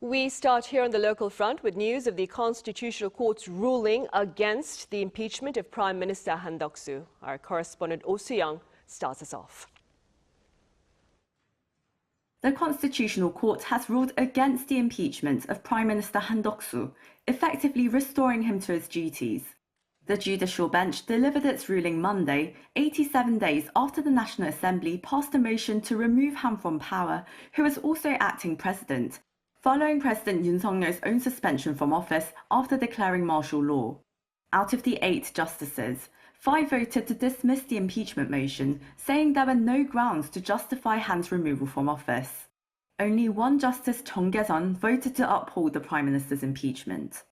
We start here on the local front with news of the Constitutional Court's ruling against the impeachment of Prime Minister Han Duck-soo. Our correspondent Oh Soo-young starts us off. The Constitutional Court has ruled against the impeachment of Prime Minister Han Duck-soo, effectively restoring him to his duties. The judicial bench delivered its ruling Monday, 87 days after the National Assembly passed a motion to remove Han from power, who is also acting president, following President Yoon Suk Yeol's own suspension from office after declaring martial law. Out of the 8 justices, 5 voted to dismiss the impeachment motion, saying there were no grounds to justify Han's removal from office. Only one Justice Chung Kye-sun voted to uphold the Prime Minister's impeachment.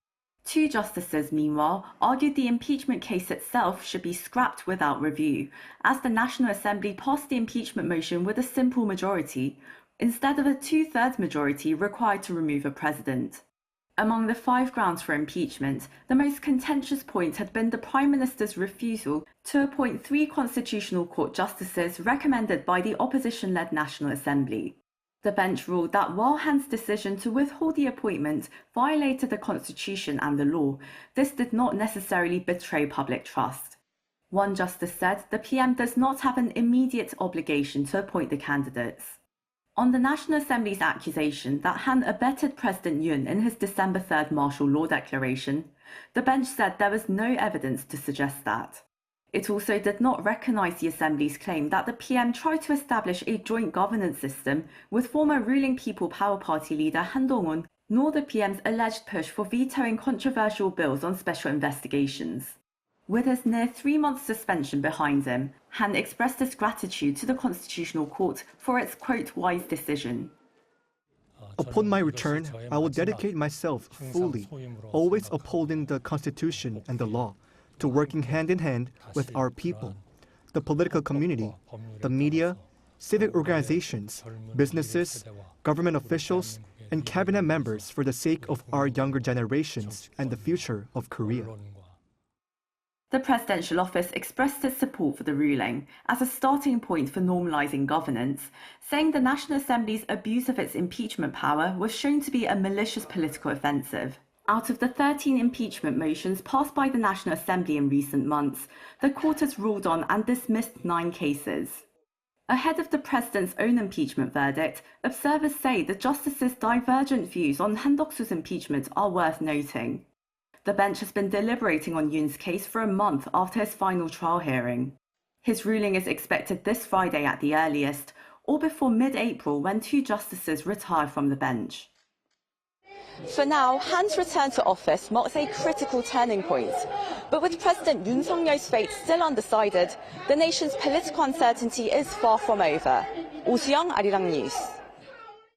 2 justices, meanwhile, argued the impeachment case itself should be scrapped without review, as the National Assembly passed the impeachment motion with a simple majority, instead of a 2/3 majority required to remove a president. Among the 5 grounds for impeachment, the most contentious point had been the Prime Minister's refusal to appoint 3 Constitutional Court justices recommended by the opposition-led National Assembly. The bench ruled that while Han's decision to withhold the appointment violated the Constitution and the law, this did not necessarily betray public trust. One justice said the PM does not have an immediate obligation to appoint the candidates. On the National Assembly's accusation that Han abetted President Yoon in his December 3rd martial law declaration, the bench said there was no evidence to suggest that. It also did not recognise the Assembly's claim that the PM tried to establish a joint governance system with former ruling People Power Party leader Han Dong-un, nor the PM's alleged push for vetoing controversial bills on special investigations. With his near 3-month suspension behind him, Han expressed his gratitude to the Constitutional Court for its, quote, wise decision. Upon my return, I will dedicate myself fully, always upholding the Constitution and the law, to working hand in hand with our people, the political community, the media, civic organizations, businesses, government officials, and cabinet members for the sake of our younger generations and the future of Korea. The presidential office expressed its support for the ruling as a starting point for normalizing governance, saying the National Assembly's abuse of its impeachment power was shown to be a malicious political offensive. Out of the 13 impeachment motions passed by the National Assembly in recent months, the court has ruled on and dismissed 9 cases. Ahead of the president's own impeachment verdict, observers say the justices' divergent views on Han Duck-soo's impeachment are worth noting. The bench has been deliberating on Yoon's case for a month after his final trial hearing. His ruling is expected this Friday at the earliest, or before mid-April when 2 justices retire from the bench. For now, Han's return to office marks a critical turning point. But with President Yoon Suk Yeol's fate still undecided, the nation's political uncertainty is far from over. Oh Soo-young, Arirang News.